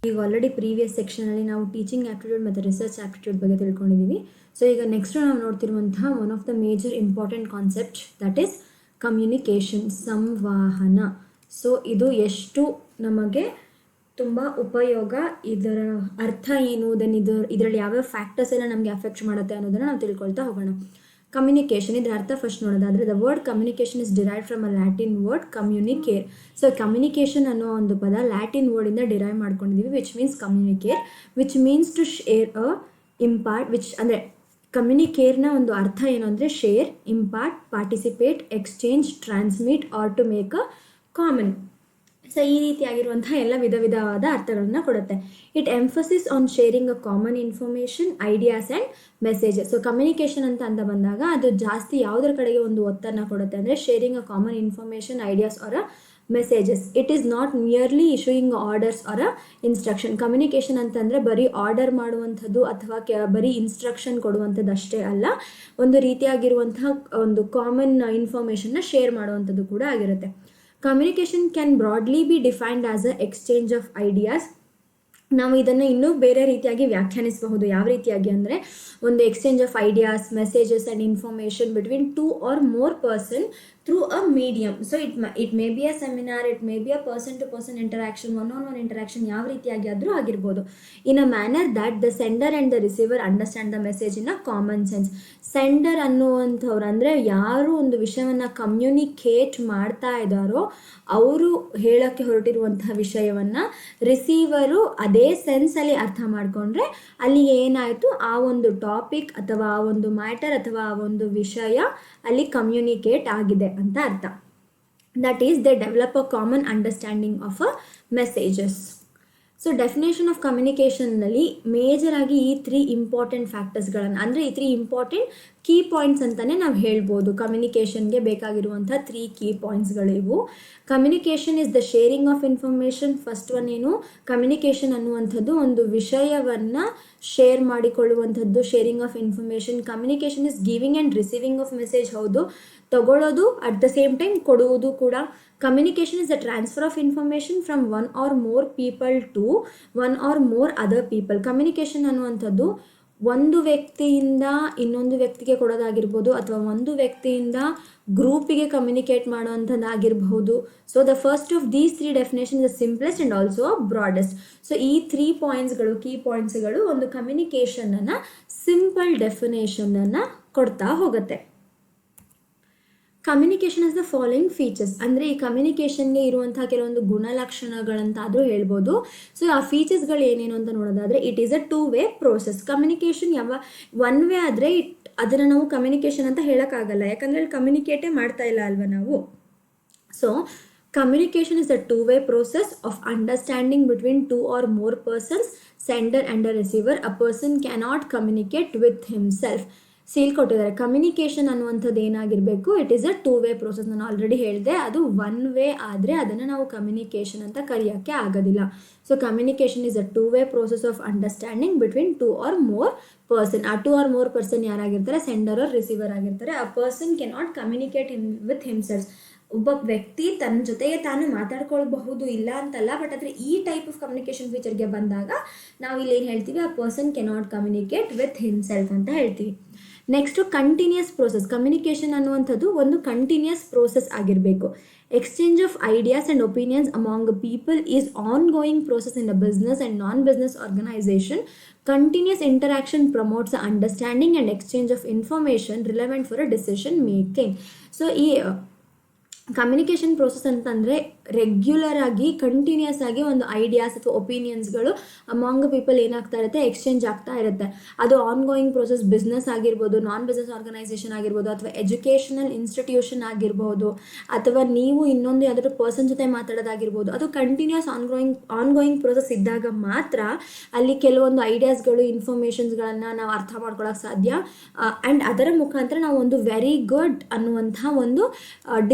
ಈಗ already previous ಸೆಕ್ಷನಲ್ಲಿ ನಾವು ಟೀಚಿಂಗ್ ಆ್ಯಪ್ಟಿಟ್ಯೂಡ್ ಮತ್ತು ರಿಸರ್ಚ್ ಆ್ಯಪ್ಟಿಟ್ಯೂಡ್ ಬಗ್ಗೆ ತಿಳ್ಕೊಂಡಿದ್ದೀವಿ. ಸೊ ಈಗ ನೆಕ್ಸ್ಟ್ ನಾವು ನೋಡ್ತಿರುವಂತಹ one of the major important concept that is communication, ಸಂವಹನ. ಸೊ ಇದು ಎಷ್ಟು ನಮಗೆ ತುಂಬ ಉಪಯೋಗ, ಇದರ ಅರ್ಥ ಏನು, ದೆನ್ ಇದರಲ್ಲಿ ಯಾವ್ಯಾವ ಫ್ಯಾಕ್ಟರ್ಸ್ ಎಲ್ಲ ನಮಗೆ ಅಫೆಕ್ಟ್ ಮಾಡುತ್ತೆ ಅನ್ನೋದನ್ನು ನಾವು ತಿಳ್ಕೊಳ್ತಾ ಹೋಗೋಣ. ಕಮ್ಯುನಿಕೇಷನ್, ಇದರ ಅರ್ಥ ಫಸ್ಟ್ ನೋಡೋದಾದರೆ the word communication is derive from a Latin word communicare. So communication ಅನ್ನೋ ಒಂದು ಪದ ಲ್ಯಾಟಿನ್ ವರ್ಡಿಂದ ಡಿರೈವ್ ಮಾಡ್ಕೊಂಡಿದ್ದೀವಿ, which means communicare, which means to share a impart, which ಅಂದರೆ ಕಮ್ಯುನಿಕೇರ್ನ ಒಂದು ಅರ್ಥ ಏನು ಅಂದರೆ share, impart, participate, exchange, transmit or to make a common. So ಈ ರೀತಿಯಾಗಿರುವಂತಹ ಎಲ್ಲ ವಿಧವಾದ ಅರ್ಥಗಳನ್ನು ಕೊಡುತ್ತೆ. It emphasis on sharing a common information, ideas and messages. So communication ಅಂತ ಬಂದಾಗ ಅದು ಜಾಸ್ತಿ ಯಾವುದರ ಕಡೆಗೆ ಒಂದು ಒತ್ತನ್ನು ಕೊಡುತ್ತೆ ಅಂದರೆ sharing a common information, ideas or a messages. It is not merely issuing orders or a instruction. Communication ಅಂತಂದರೆ ಬರೀ ಆರ್ಡರ್ ಮಾಡುವಂಥದ್ದು ಅಥವಾ ಬರೀ ಇನ್ಸ್ಟ್ರಕ್ಷನ್ ಕೊಡುವಂಥದ್ದು ಅಷ್ಟೇ ಅಲ್ಲ, ಒಂದು ರೀತಿಯಾಗಿರುವಂತಹ ಒಂದು ಕಾಮನ್ ಇನ್ಫಾರ್ಮೇಷನ್ನ ಶೇರ್ ಮಾಡುವಂಥದ್ದು ಕೂಡ ಆಗಿರುತ್ತೆ. Communication can broadly be defined as an exchange of ideas. ನಾವು ಇದನ್ನು ಇನ್ನೂ ಬೇರೆ ರೀತಿಯಾಗಿ ವ್ಯಾಖ್ಯಾನಿಸಬಹುದು. ಯಾವ ರೀತಿಯಾಗಿ ಅಂದರೆ ಒಂದು exchange of ideas, messages and information between 2 or more person through a medium. So it may be a seminar, it may be a person to person interaction, one-on-one interaction, ಯಾವ ರೀತಿಯಾಗಿ ಆದರೂ ಆಗಿರ್ಬೋದು. In a manner that the sender and the receiver understand the message in a common sense. Sender ಅನ್ನುವಂಥವ್ರು ಅಂದರೆ ಯಾರು ಒಂದು ವಿಷಯವನ್ನು communicate ಮಾಡ್ತಾ ಇದ್ದಾರೋ ಅವರು ಹೇಳೋಕ್ಕೆ ಹೊರಟಿರುವಂತಹ ವಿಷಯವನ್ನು ರಿಸೀವರು ಅದೇ ಸೆನ್ಸಲ್ಲಿ ಅರ್ಥ ಮಾಡಿಕೊಂಡ್ರೆ ಅಲ್ಲಿ ಏನಾಯಿತು, ಆ ಒಂದು ಟಾಪಿಕ್ ಅಥವಾ ಆ ಒಂದು ಮ್ಯಾಟರ್ ಅಥವಾ ಆ ಒಂದು ವಿಷಯ ಅಲ್ಲಿ ಕಮ್ಯುನಿಕೇಟ್ ಆಗಿದೆ ಅಂತ ಅರ್ಥ. That is they develop a common understanding of a messages. So definition of ಕಮ್ಯುನಿಕೇಷನ್ನಲ್ಲಿ ಮೇಜರಾಗಿ ಈ 3 ಇಂಪಾರ್ಟೆಂಟ್ ಫ್ಯಾಕ್ಟರ್ಸ್ಗಳನ್ನು ಅಂದರೆ ಈ 3 ಇಂಪಾರ್ಟೆಂಟ್ ಕೀ ಪಾಯಿಂಟ್ಸ್ ಅಂತಲೇ ನಾವು ಹೇಳ್ಬೋದು. ಕಮ್ಯುನಿಕೇಷನ್ಗೆ ಬೇಕಾಗಿರುವಂಥ 3 ಕೀ ಪಾಯಿಂಟ್ಸ್ಗಳಿವು. Communication is the sharing of information. First one ಏನು, ಕಮ್ಯುನಿಕೇಷನ್ ಅನ್ನುವಂಥದ್ದು ಒಂದು ವಿಷಯವನ್ನು ಶೇರ್ ಮಾಡಿಕೊಳ್ಳುವಂಥದ್ದು, sharing of information. Communication is giving and receiving of message, ಹೌದು, ತಗೊಳ್ಳೋದು ಅಟ್ ದ ಸೇಮ್ ಟೈಮ್ ಕೊಡುವುದು ಕೂಡ. Communication is the transfer of information from one or more people to one or more other people. Communication ಅನ್ನುವಂಥದ್ದು ಒಂದು ವ್ಯಕ್ತಿಯಿಂದ ಇನ್ನೊಂದು ವ್ಯಕ್ತಿಗೆ ಕೊಡೋದಾಗಿರ್ಬೋದು ಅಥವಾ ಒಂದು ವ್ಯಕ್ತಿಯಿಂದ ಗ್ರೂಪಿಗೆ ಕಮ್ಯುನಿಕೇಟ್ ಮಾಡುವಂಥದ್ದಾಗಿರ್ಬಹುದು. So the first of these 3 definition the simplest and also broadest. So ಈ 3 ಪಾಯಿಂಟ್ಸ್ಗಳು, ಕೀ ಪಾಯಿಂಟ್ಸ್ಗಳು ಒಂದು ಕಮ್ಯುನಿಕೇಷನನ್ನು ಸಿಂಪಲ್ ಡೆಫಿನೇಷನನ್ನು ಕೊಡ್ತಾ ಹೋಗುತ್ತೆ. Communication is the following features. ಅಂದರೆ ಈ ಕಮ್ಯುನಿಕೇಷನ್ಗೆ ಇರುವಂತಹ ಕೆಲವೊಂದು ಗುಣಲಕ್ಷಣಗಳಂತಾದರೂ ಹೇಳ್ಬೋದು. ಸೊ ಆ ಫೀಚರ್ಸ್ಗಳು ಏನೇನು ಅಂತ ನೋಡೋದಾದರೆ it is a 2-way process. Communication one way ಆದರೆ ಅದನ್ನು ನಾವು ಕಮ್ಯುನಿಕೇಷನ್ ಅಂತ ಹೇಳೋಕ್ಕಾಗಲ್ಲ, ಯಾಕಂದರೆ ಅಲ್ಲಿ ಕಮ್ಯುನಿಕೇಟೇ ಮಾಡ್ತಾ ಇಲ್ಲ ಅಲ್ವಾ ನಾವು. So communication is a 2-way process of understanding between 2 or more persons, sender and a receiver. A person cannot communicate with himself. Seal ಕೊಟ್ಟಿದ್ದಾರೆ. ಕಮ್ಯುನಿಕೇಷನ್ ಅನ್ನುವಂಥದ್ದು ಏನಾಗಿರಬೇಕು, it is a 2-way process. ನಾನು ಆಲ್ರೆಡಿ ಹೇಳಿದೆ, ಅದು 1 ವೇ ಆದರೆ ಅದನ್ನು ನಾವು communication ಅಂತ ಕರೆಯೋಕ್ಕೆ ಆಗೋದಿಲ್ಲ. So communication is a 2-way process of understanding between 2 or more person. ಆ 2 or more ಪರ್ಸನ್ ಯಾರಾಗಿರ್ತಾರೆ, ಸೆಂಡರ್ ಆರ್ ರಿಸೀವರ್ ಆಗಿರ್ತಾರೆ. ಆ person cannot communicate with himself. ಒಬ್ಬ ವ್ಯಕ್ತಿ ತನ್ನ ಜೊತೆಗೆ ತಾನು ಮಾತಾಡ್ಕೊಳ್ಬಹುದು, ಇಲ್ಲ ಅಂತಲ್ಲ, ಬಟ್ ಆದರೆ ಈ ಟೈಪ್ ಆಫ್ ಕಮ್ಯುನಿಕೇಷನ್ ಫೀಚರ್ಗೆ ಬಂದಾಗ ನಾವು ಇಲ್ಲಿ ಏನು ಹೇಳ್ತೀವಿ, ಆ person cannot communicate with himself ಅಂತ ಹೇಳ್ತೀವಿ. Next continuous process. ಕಮ್ಯುನಿಕೇಷನ್ ಅನ್ನುವಂಥದ್ದು ಒಂದು ಕಂಟಿನ್ಯೂಸ್ ಪ್ರೋಸೆಸ್ ಆಗಿರಬೇಕು. Exchange of ideas and opinions among people is ongoing process in a business and non business organisation. Continuous interaction promotes understanding and exchange of information relevant for a decision making. So ಈ communication process ಅಂತಂದರೆ regular ಆಗಿ continuous ಆಗಿ ಒಂದು ideas ಅಥವಾ ಒಪಿನಿಯನ್ಸ್ಗಳು among people ಏನಾಗ್ತಾ ಇರುತ್ತೆ, exchange ಆಗ್ತಾ ಇರುತ್ತೆ. ಅದು ಆನ್ ಗೋಯಿಂಗ್ ಪ್ರೋಸೆಸ್ ಬಿಸ್ನೆಸ್ ಆಗಿರ್ಬೋದು, ನಾನ್ ಬಿಸ್ನೆಸ್ ಆರ್ಗನೈಸೇಷನ್ ಆಗಿರ್ಬೋದು, ಅಥವಾ ಎಜುಕೇಷನಲ್ ಇನ್ಸ್ಟಿಟ್ಯೂಷನ್ ಆಗಿರ್ಬೋದು, ಅಥವಾ ನೀವು ಇನ್ನೊಂದು ಯಾವುದಾದ್ರು ಪರ್ಸನ್ ಜೊತೆ ಮಾತಾಡೋದಾಗಿರ್ಬೋದು. ಅದು ಕಂಟಿನ್ಯೂಸ್ ಆನ್ ಗೋಯಿಂಗ್ ಪ್ರೋಸೆಸ್ ಇದ್ದಾಗ ಮಾತ್ರ ಅಲ್ಲಿ ಕೆಲವೊಂದು ಐಡಿಯಾಸ್ಗಳು, ಇನ್ಫಾರ್ಮೇಷನ್ಸ್ಗಳನ್ನು ನಾವು ಅರ್ಥ ಮಾಡ್ಕೊಳ್ಳೋಕೆ ಸಾಧ್ಯ. ಆ್ಯಂಡ್ ಅದರ ಮುಖಾಂತರ ನಾವು ಒಂದು ವೆರಿ ಗುಡ್ ಅನ್ನುವಂಥ ಒಂದು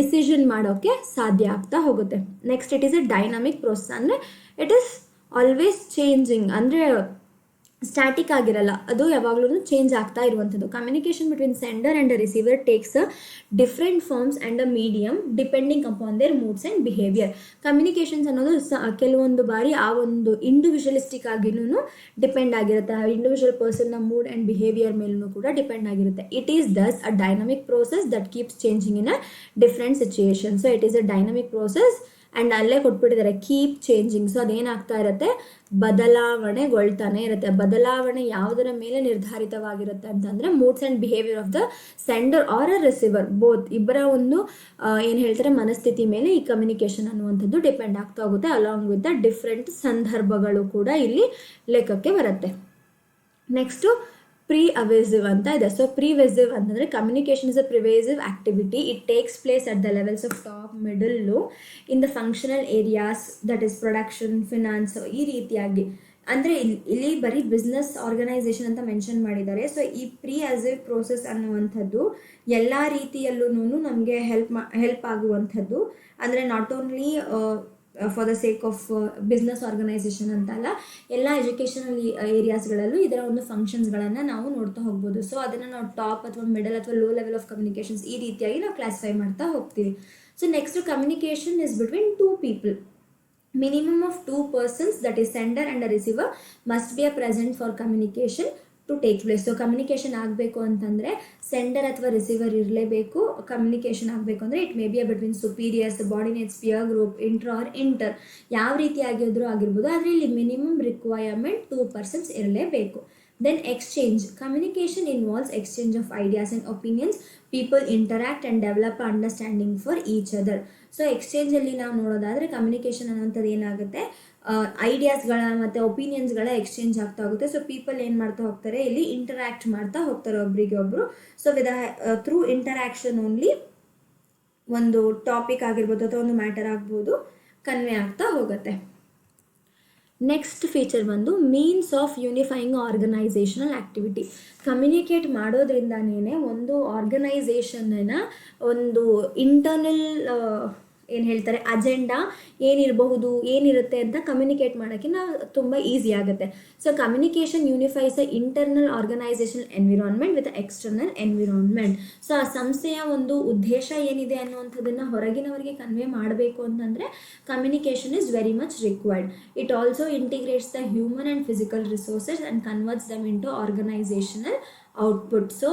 ಡಿಸಿಷನ್ ಮಾಡೋಕ್ಕೆ ಸಾಧ್ಯ ಆಗ್ತಾ ಹೋಗುತ್ತೆ. Next, it is a dynamic process. ಅಂದರೆ ಇಟ್ ಈಸ್ ಆಲ್ವೇಸ್ ಚೇಂಜಿಂಗ್. ಅಂದರೆ ಸ್ಟ್ಯಾಟಿಕ್ ಆಗಿರಲ್ಲ, ಅದು ಯಾವಾಗಲೂ ಚೇಂಜ್ ಆಗ್ತಾ ಇರುವಂಥದ್ದು. Communication between sender and receiver takes a different forms and a medium depending upon their moods and behaviour. Communications ಅನ್ನೋದು ಕೆಲವೊಂದು ಬಾರಿ ಆ ಒಂದು ಇಂಡಿವಿಜುವಲಿಸ್ಟಿಕ್ ಆಗಿನೂ ಡಿಪೆಂಡ್ ಆಗಿರುತ್ತೆ, ಆ ಇಂಡಿವಿಜುವಲ್ ಪರ್ಸನ್ನ ಮೂಡ್ ಆ್ಯಂಡ್ ಬಿಹೇವಿಯರ್ ಮೇಲೂ ಕೂಡ ಡಿಪೆಂಡ್ ಆಗಿರುತ್ತೆ. It is thus a dynamic process that keeps changing in a different situation. So it is a dynamic process and ಅಲ್ಲೇ ಕೊಟ್ಬಿಟ್ಟಿದ್ದಾರೆ ಕೀಪ್ ಚೇಂಜಿಂಗ್. ಸೊ ಅದೇನಾಗ್ತಾ ಇರುತ್ತೆ, ಬದಲಾವಣೆಗೊಳ್ತಾನೆ ಇರುತ್ತೆ. ಬದಲಾವಣೆ ಯಾವುದರ ಮೇಲೆ ನಿರ್ಧಾರಿತವಾಗಿರುತ್ತೆ ಅಂತಂದರೆ moods and behaviour of the sender or a receiver, both ಇಬ್ಬರ ಒಂದು ಏನು ಹೇಳ್ತಾರೆ ಮನಸ್ಥಿತಿ ಮೇಲೆ ಈ ಕಮ್ಯುನಿಕೇಷನ್ ಅನ್ನುವಂಥದ್ದು ಡಿಪೆಂಡ್ ಆಗ್ತಾ ಹೋಗುತ್ತೆ. ಅಲಾಂಗ್ ವಿತ್ ದ ಡಿಫ್ರೆಂಟ್ ಸಂದರ್ಭಗಳು ಕೂಡ ಇಲ್ಲಿ ಲೆಕ್ಕಕ್ಕೆ ಬರುತ್ತೆ. ನೆಕ್ಸ್ಟು ಪ್ರೀಅವೇಸಿವ್ ಅಂತ ಇದೆ. ಸೊ ಪ್ರೀವೆಸಿವ್ ಅಂತಂದರೆ communication is a pervasive activity. It takes place at the levels of top, middle, low in the functional areas that is production, finance. ಈ ರೀತಿಯಾಗಿ ಅಂದರೆ ಇಲ್ಲಿ ಬರೀ ಬಿಸ್ನೆಸ್ ಆರ್ಗನೈಸೇಷನ್ ಅಂತ ಮೆನ್ಷನ್ ಮಾಡಿದ್ದಾರೆ. ಸೊ ಈ ಪ್ರೀಅವೇಸಿವ್ ಪ್ರೋಸೆಸ್ ಅನ್ನುವಂಥದ್ದು ಎಲ್ಲ ರೀತಿಯಲ್ಲೂ ನಮಗೆ ಹೆಲ್ಪ್ ಆಗುವಂಥದ್ದು. ಅಂದರೆ not only for the sake of business organisation ಅಂತಲ್ಲ, ಎಲ್ಲ ಎಜುಕೇಷನಲ್ ಏರಿಯಾಸ್ಗಳಲ್ಲೂ ಇದರ ಒಂದು ಫಂಕ್ಷನ್ಸ್ಗಳನ್ನು ನಾವು ನೋಡ್ತಾ ಹೋಗ್ಬೋದು. ಸೊ ಅದನ್ನು ನಾವು ಟಾಪ್ ಅಥವಾ ಮಿಡಲ್ ಅಥವಾ ಲೋ ಲೆವೆಲ್ ಆಫ್ ಕಮ್ಯುನಿಕೇಷನ್ಸ್ ಈ ರೀತಿಯಾಗಿ ನಾವು ಕ್ಲಾಸಿಫೈ ಮಾಡ್ತಾ ಹೋಗ್ತೀವಿ. So next communication is between two people. Minimum of two persons, that is sender and a receiver, must be present for communication to take place. So communication ಆಗಬೇಕು ಅಂತಂದರೆ sender ಅಥವಾ receiver ಇರಲೇಬೇಕು. Communication ಆಗಬೇಕು ಅಂದರೆ it may be a between superiors, subordinates, peer group, inter ಯಾವ ರೀತಿಯಾಗಿದ್ರೂ ಆಗಿರ್ಬೋದು. ಆದರೆ ಇಲ್ಲಿ ಮಿನಿಮಮ್ ರಿಕ್ವೈರ್ಮೆಂಟ್ 2 persons ಇರಲೇಬೇಕು. Then exchange. Communication involves exchange of ideas and opinions. People interact and develop understanding for each other. So ಎಕ್ಸ್ಚೇಂಜಲ್ಲಿ ನಾವು ನೋಡೋದಾದರೆ communication ಅನ್ನೋಂಥದ್ದು ಏನಾಗುತ್ತೆ, ಐಡಿಯಾಸ್ಗಳ ಮತ್ತು ಒಪಿನಿಯನ್ಸ್ಗಳ ಎಕ್ಸ್ಚೇಂಜ್ ಆಗ್ತಾ ಹೋಗುತ್ತೆ. ಸೊ ಪೀಪಲ್ ಏನು ಮಾಡ್ತಾ ಹೋಗ್ತಾರೆ, ಇಲ್ಲಿ ಇಂಟರ್ಯಾಕ್ಟ್ ಮಾಡ್ತಾ ಹೋಗ್ತಾರೆ ಒಬ್ರಿಗೆ ಒಬ್ಬರು. ಸೊ ಥ್ರೂ ಇಂಟರ್ಯಾಕ್ಷನ್ ಓನ್ಲಿ ಒಂದು ಟಾಪಿಕ್ ಆಗಿರ್ಬೋದು ಅಥವಾ ಒಂದು ಮ್ಯಾಟರ್ ಆಗ್ಬೋದು ಕನ್ವೆ ಆಗ್ತಾ ಹೋಗುತ್ತೆ. ನೆಕ್ಸ್ಟ್ ಫೀಚರ್ ಬಂದು means of unifying organisational activity. Communicate ಮಾಡೋದ್ರಿಂದನೇ ಒಂದು ಆರ್ಗನೈಸೇಷನ್ನ ಒಂದು ಇಂಟರ್ನಲ್ ಏನು ಹೇಳ್ತಾರೆ ಅಜೆಂಡಾ ಏನಿರಬಹುದು, ಏನಿರುತ್ತೆ ಅಂತ ಕಮ್ಯುನಿಕೇಟ್ ಮಾಡೋಕ್ಕೆ ನಾವು ತುಂಬ ಈಸಿ ಆಗುತ್ತೆ. So communication unifies a internal organisational environment with external environment. So ಆ ಸಂಸ್ಥೆಯ ಒಂದು ಉದ್ದೇಶ ಏನಿದೆ ಅನ್ನುವಂಥದ್ದನ್ನು ಹೊರಗಿನವರಿಗೆ ಕನ್ವೆ ಮಾಡಬೇಕು ಅಂತಂದರೆ communication is very much required. It also integrates the human and physical resources and converts them into organisational output. So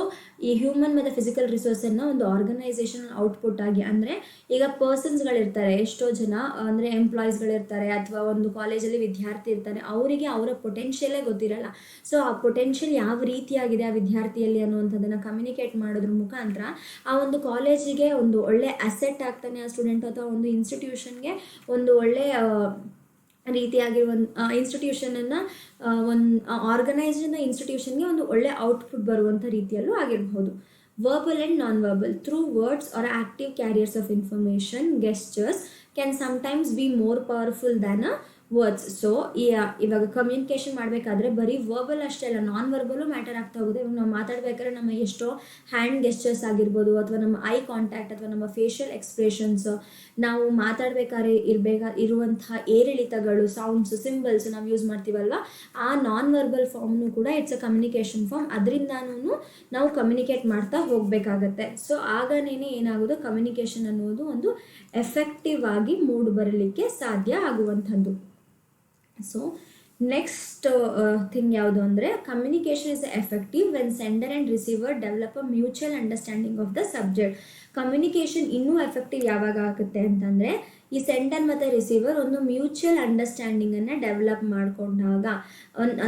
ಈ human ಮತ್ತು ಫಿಸಿಕಲ್ ರಿಸೋರ್ಸನ್ನು ಒಂದು ಆರ್ಗನೈಸೇಷನಲ್ ಔಟ್ಪುಟ್ ಆಗಿ, ಅಂದರೆ ಈಗ ಪರ್ಸನ್ಸ್ಗಳಿರ್ತಾರೆ, ಎಷ್ಟೋ ಜನ ಅಂದರೆ ಎಂಪ್ಲಾಯೀಸ್ಗಳಿರ್ತಾರೆ ಅಥವಾ ಒಂದು ಕಾಲೇಜಲ್ಲಿ ವಿದ್ಯಾರ್ಥಿ ಇರ್ತಾರೆ, ಅವರಿಗೆ ಅವರ ಪೊಟೆನ್ಷಿಯಲೇ ಗೊತ್ತಿರಲ್ಲ. ಸೊ ಆ ಪೊಟೆನ್ಷಿಯಲ್ ಯಾವ ರೀತಿಯಾಗಿದೆ ಆ ವಿದ್ಯಾರ್ಥಿಯಲ್ಲಿ ಅನ್ನುವಂಥದ್ದನ್ನು ಕಮ್ಯುನಿಕೇಟ್ ಮಾಡೋದ್ರ ಮುಖಾಂತರ ಆ ಒಂದು ಕಾಲೇಜಿಗೆ ಒಂದು ಒಳ್ಳೆ ಅಸೆಟ್ ಆಗ್ತಾನೆ ಆ ಸ್ಟೂಡೆಂಟ್, ಅಥವಾ ಒಂದು ಇನ್ಸ್ಟಿಟ್ಯೂಷನ್ಗೆ ಒಂದು ಒಳ್ಳೆಯ ರೀತಿಯಾಗಿ ಒಂದು ಇನ್ಸ್ಟಿಟ್ಯೂಷನನ್ನು ಒಂದು ಆರ್ಗನೈಸ್ಡ್ ಇನ್ಸ್ಟಿಟ್ಯೂಷನ್ಗೆ ಒಂದು ಒಳ್ಳೆ ಔಟ್ಪುಟ್ ಬರುವಂಥ ರೀತಿಯಲ್ಲೂ ಆಗಿರ್ಬೋದು. Verbal and non-verbal. Through words or active carriers of information, gestures can sometimes be more powerful than a words. So ಇವಾಗ ಕಮ್ಯುನಿಕೇಷನ್ ಮಾಡಬೇಕಾದ್ರೆ ಬರೀ ವರ್ಬಲ್ ಅಷ್ಟೇ ಅಲ್ಲ, ನಾನ್ ವರ್ಬಲು ಮ್ಯಾಟರ್ ಆಗ್ತಾ ಹೋಗುತ್ತೆ. ಇವಾಗ ನಾವು ಮಾತಾಡಬೇಕಾದ್ರೆ ನಮ್ಮ ಎಷ್ಟೋ ಹ್ಯಾಂಡ್ ಗೆಸ್ಚರ್ಸ್ ಆಗಿರ್ಬೋದು, ಅಥವಾ ನಮ್ಮ ಐ ಕಾಂಟ್ಯಾಕ್ಟ್ ಅಥವಾ ನಮ್ಮ ಫೇಶಿಯಲ್ ಎಕ್ಸ್ಪ್ರೆಷನ್ಸ್, ನಾವು ಮಾತಾಡಬೇಕಾದ್ರೆ ಇರುವಂತಹ ಏರಿಳಿತಗಳು, ಸೌಂಡ್ಸು, ಸಿಂಬಲ್ಸ್ ನಾವು ಯೂಸ್ ಮಾಡ್ತೀವಲ್ವ, ಆ ನಾನ್ ವರ್ಬಲ್ ಫಾರ್ಮ್ನು ಕೂಡ ಇಟ್ಸ್ ಅ ಕಮ್ಯುನಿಕೇಷನ್ ಫಾರ್ಮ್. ಅದರಿಂದನೂ ನಾವು ಕಮ್ಯುನಿಕೇಟ್ ಮಾಡ್ತಾ ಹೋಗಬೇಕಾಗತ್ತೆ. ಸೊ ಆಗನೇ ಏನಾಗೋದು, ಕಮ್ಯುನಿಕೇಷನ್ ಅನ್ನೋದು ಒಂದು ಎಫೆಕ್ಟಿವ್ ಆಗಿ ಮೂಡ್ ಬರಲಿಕ್ಕೆ ಸಾಧ್ಯ ಆಗುವಂಥದ್ದು. ಸೊ ನೆಕ್ಸ್ಟ್ ಥಿಂಗ್ ಯಾವುದು ಅಂದರೆ, communication is effective when sender and receiver develop a mutual understanding of the subject. Communication ಇನ್ನೂ ಎಫೆಕ್ಟಿವ್ ಯಾವಾಗ ಆಗುತ್ತೆ ಅಂತಂದರೆ, ಈ ಸೆಂಡರ್ ಮತ್ತು ರಿಸೀವರ್ ಒಂದು ಮ್ಯೂಚುವಲ್ ಅಂಡರ್ಸ್ಟ್ಯಾಂಡಿಂಗನ್ನು ಡೆವಲಪ್ ಮಾಡಿಕೊಂಡಾಗ,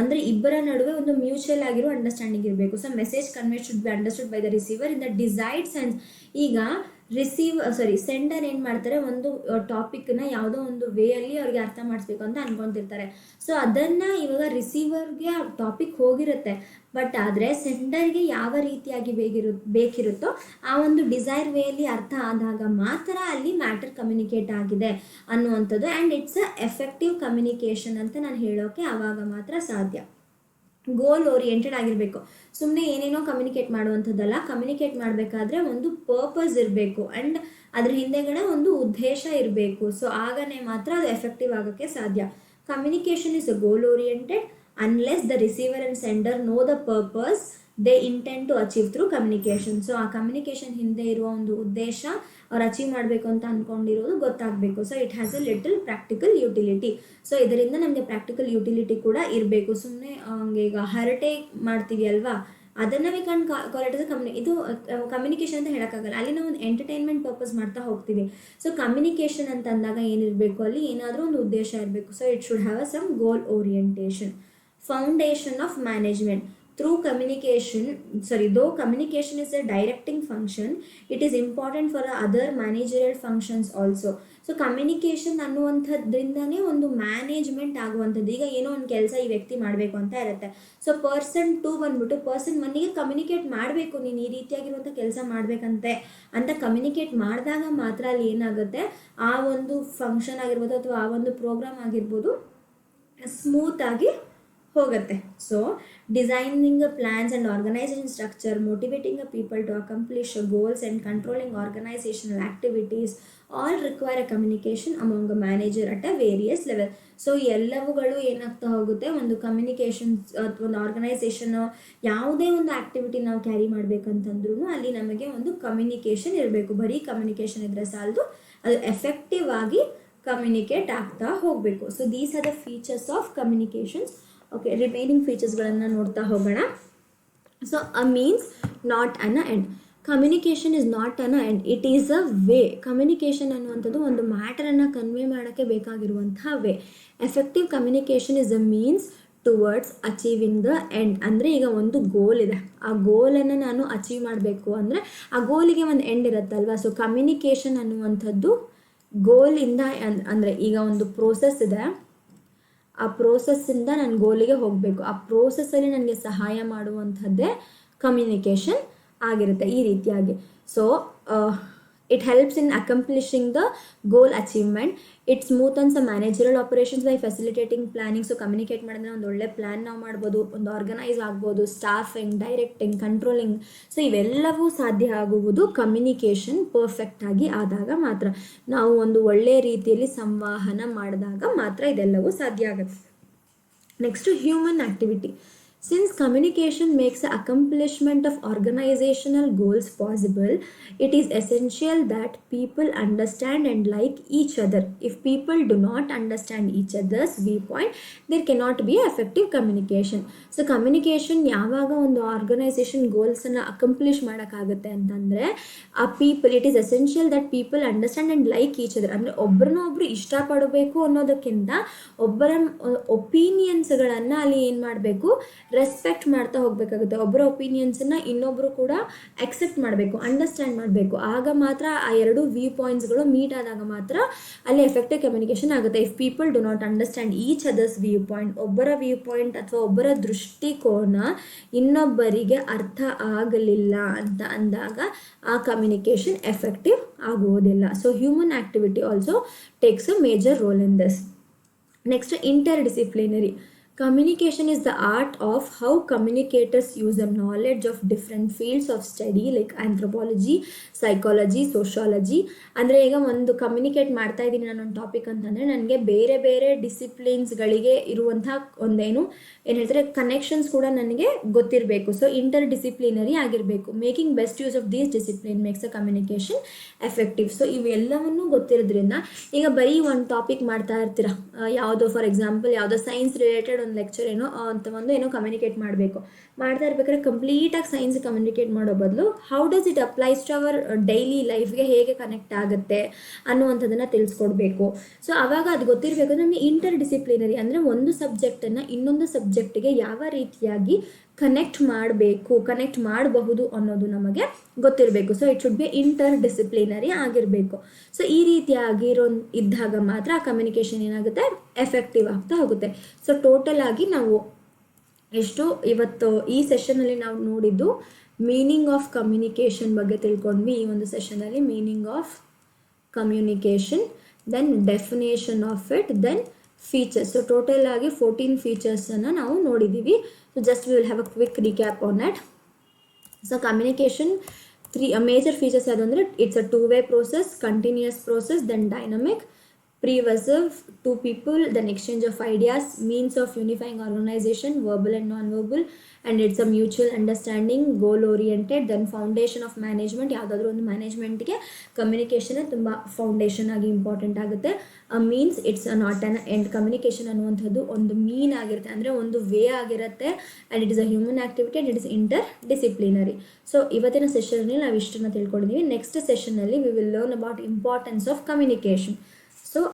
ಅಂದರೆ ಇಬ್ಬರ ನಡುವೆ ಒಂದು ಮ್ಯೂಚುವಲ್ ಆಗಿರೋ ಅಂಡರ್ಸ್ಟ್ಯಾಂಡಿಂಗ್ ಇರಬೇಕು. So message convey should be understood by the receiver in the desired sense. ಈಗ ಸೆಂಡರ್ ಏನು ಮಾಡ್ತಾರೆ, ಒಂದು ಟಾಪಿಕ್ನ ಯಾವುದೋ ಒಂದು ವೇಯಲ್ಲಿ ಅವ್ರಿಗೆ ಅರ್ಥ ಮಾಡಿಸ್ಬೇಕು ಅಂತ ಅನ್ಕೊತಿರ್ತಾರೆ. ಸೊ ಅದನ್ನು ಇವಾಗ ರಿಸೀವರ್ಗೆ ಆ ಟಾಪಿಕ್ ಹೋಗಿರುತ್ತೆ, ಬಟ್ ಆದರೆ ಸೆಂಡರ್ಗೆ ಯಾವ ರೀತಿಯಾಗಿ ಬೇಕಿರುತ್ತೋ ಆ ಒಂದು ಡಿಸೈರ್ ವೇಯಲ್ಲಿ ಅರ್ಥ ಆದಾಗ ಮಾತ್ರ ಅಲ್ಲಿ ಮ್ಯಾಟರ್ ಕಮ್ಯುನಿಕೇಟ್ ಆಗಿದೆ ಅನ್ನುವಂಥದ್ದು. And it's a effective communication ಅಂತ ನಾನು ಹೇಳೋಕ್ಕೆ ಆವಾಗ ಮಾತ್ರ ಸಾಧ್ಯ. ಗೋಲ್ ಓರಿಯೆಂಟೆಡ್ ಆಗಿರಬೇಕು. ಸುಮ್ಮನೆ ಏನೇನೋ ಕಮ್ಯುನಿಕೇಟ್ ಮಾಡುವಂಥದ್ದಲ್ಲ. ಕಮ್ಯುನಿಕೇಟ್ ಮಾಡಬೇಕಾದ್ರೆ ಒಂದು ಪರ್ಪಸ್ ಇರಬೇಕು ಆ್ಯಂಡ್ ಅದ್ರ ಹಿಂದೆಗಡೆ ಒಂದು ಉದ್ದೇಶ ಇರಬೇಕು. ಸೊ ಆಗನೇ ಮಾತ್ರ ಅದು ಎಫೆಕ್ಟಿವ್ ಆಗೋಕ್ಕೆ ಸಾಧ್ಯ. Communication is a goal oriented, unless the receiver and sender know the purpose they intend to achieve through communication. So ಆ ಕಮ್ಯುನಿಕೇಷನ್ ಹಿಂದೆ ಇರುವ ಒಂದು ಉದ್ದೇಶ ಅವ್ರು ಅಚೀವ್ ಮಾಡಬೇಕು ಅಂತ ಅಂದ್ಕೊಂಡಿರೋದು ಗೊತ್ತಾಗಬೇಕು. So it has A little practical utility. So ಇದರಿಂದ ನಮಗೆ ಪ್ರಾಕ್ಟಿಕಲ್ ಯುಟಿಲಿಟಿ ಕೂಡ ಇರಬೇಕು. ಸುಮ್ಮನೆ ಈಗ ಹರಟೆ ಮಾಡ್ತೀವಿ ಅಲ್ವಾ, ಅದನ್ನು we can call it as ಇದು ಕಮ್ಯುನಿಕೇಷನ್ ಅಂತ ಹೇಳೋಕ್ಕಾಗಲ್ಲ. ಅಲ್ಲಿ ನಾವು ಒಂದು ಎಂಟರ್ಟೈನ್ಮೆಂಟ್ ಪರ್ಪಸ್ ಮಾಡ್ತಾ ಹೋಗ್ತೀವಿ. ಸೊ ಕಮ್ಯುನಿಕೇಷನ್ ಅಂತ ಅಂದಾಗ ಏನಿರಬೇಕು, ಅಲ್ಲಿ ಏನಾದರೂ ಒಂದು ಉದ್ದೇಶ ಇರಬೇಕು. So it should have a some goal orientation. Foundation of management. Though communication is a directing function, it is important for other managerial functions also. So communication ಅನ್ನುವಂಥದ್ರಿಂದನೇ ಒಂದು ಮ್ಯಾನೇಜ್ಮೆಂಟ್ ಆಗುವಂಥದ್ದು. ಈಗ ಏನೋ ಒಂದು ಕೆಲಸ ಈ ವ್ಯಕ್ತಿ ಮಾಡಬೇಕು ಅಂತ ಇರುತ್ತೆ. ಸೊ ಪರ್ಸನ್ 2 ಬಂದ್ಬಿಟ್ಟು ಪರ್ಸನ್ 1ಗೆ ಕಮ್ಯುನಿಕೇಟ್ ಮಾಡಬೇಕು, ನೀನು ಈ ರೀತಿಯಾಗಿರುವಂಥ ಕೆಲಸ ಮಾಡಬೇಕಂತೆ ಅಂತ ಕಮ್ಯುನಿಕೇಟ್ ಮಾಡಿದಾಗ ಮಾತ್ರ ಅಲ್ಲಿ ಏನಾಗುತ್ತೆ, ಆ ಒಂದು ಫಂಕ್ಷನ್ ಆಗಿರ್ಬೋದು ಅಥವಾ ಆ ಒಂದು ಪ್ರೋಗ್ರಾಮ್ ಆಗಿರ್ಬೋದು ಸ್ಮೂತಾಗಿ ಹೋಗುತ್ತೆ. So designing plans and organisation structure, motivating a people to accomplish goals and controlling organisational activities all require a communication among a manager at a various level. So ಎಲ್ಲವುಗಳು ಏನಾಗ್ತಾ ಹೋಗುತ್ತೆ, ಒಂದು ಕಮ್ಯುನಿಕೇಷನ್ ಅಥವಾ ಒಂದು ಆರ್ಗನೈಸೇಷನ್ ಯಾವುದೇ ಒಂದು ಆ್ಯಕ್ಟಿವಿಟಿ ನಾವು carry ಮಾಡಬೇಕಂತಂದ್ರೂ ಅಲ್ಲಿ ನಮಗೆ ಒಂದು ಕಮ್ಯುನಿಕೇಷನ್ ಇರಬೇಕು. ಬರೀ ಕಮ್ಯುನಿಕೇಷನ್ ಇದ್ದರೆ ಸಾಲದು, ಅದು ಎಫೆಕ್ಟಿವ್ ಆಗಿ ಕಮ್ಯುನಿಕೇಟ್ ಆಗ್ತಾ ಹೋಗಬೇಕು. So these are the features of communications. Okay, remaining ಫೀಚರ್ಸ್ಗಳನ್ನು ನೋಡ್ತಾ ಹೋಗೋಣ. So a means not an end. Communication is not an end, it is a way. Communication ಅನ್ನುವಂಥದ್ದು ಒಂದು ಮ್ಯಾಟರನ್ನು ಕನ್ವೆ ಮಾಡೋಕ್ಕೆ ಬೇಕಾಗಿರುವಂತಹ way. Effective communication is a means towards achieving the end. ಅಂದರೆ ಈಗ ಒಂದು ಗೋಲ್ ಇದೆ, ಆ ಗೋಲನ್ನು ನಾನು ಅಚೀವ್ ಮಾಡಬೇಕು ಅಂದರೆ ಆ ಗೋಲಿಗೆ ಒಂದು ಎಂಡ್ ಇರುತ್ತಲ್ವ. ಸೊ ಕಮ್ಯುನಿಕೇಷನ್ ಅನ್ನುವಂಥದ್ದು ಗೋಲಿಂದ ಅಂದರೆ ಈಗ ಒಂದು ಪ್ರೋಸೆಸ್ ಇದೆ, ಆ ಪ್ರೋಸೆಸ್ಸಿಂದ ನಾನು ಗೋಲಿಗೆ ಹೋಗಬೇಕು. ಆ ಪ್ರೋಸೆಸ್ಸಲ್ಲಿ ನನಗೆ ಸಹಾಯ ಮಾಡುವಂಥದ್ದೇ ಕಮ್ಯುನಿಕೇಷನ್ ಆಗಿರುತ್ತೆ ಈ ರೀತಿಯಾಗಿ. So it helps in accomplishing the goal achievement. It smoothens a managerial operations by facilitating planning. So communicate ಮಾಡಿದ್ರೆ ಒಂದು ಒಳ್ಳೆ ಪ್ಲ್ಯಾನ್ ನಾವು ಮಾಡ್ಬೋದು, ಒಂದು ಆರ್ಗನೈಸ್ ಆಗ್ಬೋದು, ಸ್ಟಾಫಿಂಗ್, ಡೈರೆಕ್ಟಿಂಗ್, ಕಂಟ್ರೋಲಿಂಗ್. ಸೊ ಇವೆಲ್ಲವೂ ಸಾಧ್ಯ ಆಗುವುದು ಕಮ್ಯುನಿಕೇಷನ್ ಪರ್ಫೆಕ್ಟಾಗಿ ಆದಾಗ ಮಾತ್ರ. ನಾವು ಒಂದು ಒಳ್ಳೆಯ ರೀತಿಯಲ್ಲಿ ಸಂವಹನ ಮಾಡಿದಾಗ ಮಾತ್ರ ಇದೆಲ್ಲವೂ ಸಾಧ್ಯ ಆಗುತ್ತೆ. Next human activity. Since communication makes the accomplishment of organizational goals possible, it is essential that people understand and like each other. If people do not understand each other's viewpoint, there cannot be effective communication. So communication ಯಾವಾಗ ಒಂದು organisation ಗೋಲ್ಸನ್ನು accomplish ಮಾಡೋಕ್ಕಾಗುತ್ತೆ ಅಂತಂದರೆ ಆ people, it is essential that people understand and like each other. ಅಂದರೆ ಒಬ್ಬರನ್ನೊಬ್ಬರು ಇಷ್ಟಪಡಬೇಕು ಅನ್ನೋದಕ್ಕಿಂತ ಒಬ್ಬರ ಒಪಿನಿಯನ್ಸ್ಗಳನ್ನು ಅಲ್ಲಿ ಏನು ಮಾಡಬೇಕು, ರೆಸ್ಪೆಕ್ಟ್ ಮಾಡ್ತಾ ಹೋಗಬೇಕಾಗುತ್ತೆ. ಒಬ್ಬರ ಒಪಿನಿಯನ್ಸನ್ನು ಇನ್ನೊಬ್ಬರು ಕೂಡ ಅಕ್ಸೆಪ್ಟ್ ಮಾಡಬೇಕು, ಅಂಡರ್ಸ್ಟ್ಯಾಂಡ್ ಮಾಡಬೇಕು. ಆಗ ಮಾತ್ರ ಆ ಎರಡು ವ್ಯೂ ಪಾಯಿಂಟ್ಸ್ಗಳು ಮೀಟ್ ಆದಾಗ ಮಾತ್ರ ಅಲ್ಲಿ ಎಫೆಕ್ಟಿವ್ ಕಮ್ಯುನಿಕೇಷನ್ ಆಗುತ್ತೆ. If people do not understand each others view point, ಒಬ್ಬರ ವ್ಯೂ ಪಾಯಿಂಟ್ ಅಥವಾ ಒಬ್ಬರ ದೃಷ್ಟಿಕೋನ ಇನ್ನೊಬ್ಬರಿಗೆ ಅರ್ಥ ಆಗಲಿಲ್ಲ ಅಂತ ಅಂದಾಗ ಆ ಕಮ್ಯುನಿಕೇಷನ್ ಎಫೆಕ್ಟಿವ್ ಆಗುವುದಿಲ್ಲ. So human activity also takes a major role in this. Next, interdisciplinary. Communication is the art of how communicators use the knowledge of different fields of study like anthropology, psychology, sociology. ಅಂದರೆ ಈಗ ಒಂದು communicate ಮಾಡ್ತಾ ಇದ್ದೀನಿ ನಾನೊಂದು topic ಅಂತಂದರೆ ನನಗೆ ಬೇರೆ ಬೇರೆ ಡಿಸಿಪ್ಲಿನ್ಸ್ಗಳಿಗೆ ಇರುವಂಥ ಒಂದೇನು ಏನು ಹೇಳ್ತಾರೆ ಕನೆಕ್ಷನ್ಸ್ ಕೂಡ ನನಗೆ ಗೊತ್ತಿರಬೇಕು. ಸೊ ಇಂಟರ್ ಡಿಸಿಪ್ಲಿನರಿ ಆಗಿರಬೇಕು. Making best use of these discipline makes a communication effective. So ಇವೆಲ್ಲವನ್ನೂ ಗೊತ್ತಿರೋದ್ರಿಂದ ಈಗ ಬರೀ ಒಂದು ಟಾಪಿಕ್ ಮಾಡ್ತಾ ಇರ್ತೀರ, ಯಾವುದೋ ಫಾರ್ ಎಕ್ಸಾಂಪಲ್ ಯಾವುದೋ ಸೈನ್ಸ್ ರಿಲೇಟೆಡ್ ಒಂದು ಲೆಕ್ಚರ್ ಏನೋ ಕಮ್ಯುನಿಕೇಟ್ ಮಾಡಬೇಕು. ಮಾಡ್ತಾ ಇರ್ಬೇಕಾದ್ರೆ ಕಂಪ್ಲೀಟಾಗಿ ಸೈನ್ಸ್ ಕಮ್ಯುನಿಕೇಟ್ ಮಾಡೋ ಬದಲು how does it applies to our daily ಲೈಫ್ಗೆ ಹೇಗೆ ಕನೆಕ್ಟ್ ಆಗುತ್ತೆ ಅನ್ನುವಂಥದ್ದನ್ನು ತಿಳಿಸ್ಕೊಡ್ಬೇಕು. ಸೊ ಆವಾಗ ಅದು ಗೊತ್ತಿರಬೇಕು. ನಮಗೆ ಇಂಟರ್ ಡಿಸಿಪ್ಲಿನರಿ ಅಂದರೆ ಒಂದು ಸಬ್ಜೆಕ್ಟನ್ನು ಇನ್ನೊಂದು ಸಬ್ಜೆಕ್ಟಿಗೆ ಯಾವ ರೀತಿಯಾಗಿ ಕನೆಕ್ಟ್ ಮಾಡಬಹುದು ಅನ್ನೋದು ನಮಗೆ ಗೊತ್ತಿರಬೇಕು. So it should be inter disciplinary ಆಗಿರಬೇಕು. ಸೊ ಈ ರೀತಿಯಾಗಿರೋ ಇದ್ದಾಗ ಮಾತ್ರ ಆ ಕಮ್ಯುನಿಕೇಷನ್ ಏನಾಗುತ್ತೆ, ಎಫೆಕ್ಟಿವ್ ಆಗ್ತಾ ಹೋಗುತ್ತೆ. ಸೊ ಟೋಟಲ್ ಆಗಿ ನಾವು ಇವತ್ತು ಈ ಸೆಷನಲ್ಲಿ ನಾವು ನೋಡಿದ್ದು ಮೀನಿಂಗ್ ಆಫ್ ಕಮ್ಯುನಿಕೇಷನ್ ಬಗ್ಗೆ ತಿಳ್ಕೊಂಡ್ವಿ. ಈ ಒಂದು ಸೆಷನಲ್ಲಿ meaning of communication, then definition of it, then features. So total ಆಗಿ 14 ಫೀಚರ್ಸನ್ನು ನಾವು ನೋಡಿದ್ದೀವಿ. So just we will have a quick recap on it. So communication 3 major features ಯಾವುದು ಅಂದರೆ it's a 2-way process, continuous process, then dynamic, Pervasive, two people, then exchange of ideas, means of unifying organization, verbal and non-verbal, and it's a mutual understanding, goal oriented, then foundation of management. ಯಾವುದಾದ್ರೂ ಒಂದು ಮ್ಯಾನೇಜ್ಮೆಂಟ್ಗೆ communication ತುಂಬ foundation ಆಗಿ important ಆಗುತ್ತೆ. Means it's not an end. Communication ಅನ್ನುವಂಥದ್ದು ಒಂದು mean ಆಗಿರುತ್ತೆ, ಅಂದರೆ ಒಂದು ವೇ ಆಗಿರುತ್ತೆ, and it is a human activity and it is interdisciplinary. So ಇವತ್ತಿನ ಸೆಷನಲ್ಲಿ ನಾವು ಇಷ್ಟನ್ನು ತಿಳ್ಕೊಂಡಿದ್ದೀವಿ. ನೆಕ್ಸ್ಟ್ ಸೆಷನ್ನಲ್ಲಿ we will learn about importance of communication.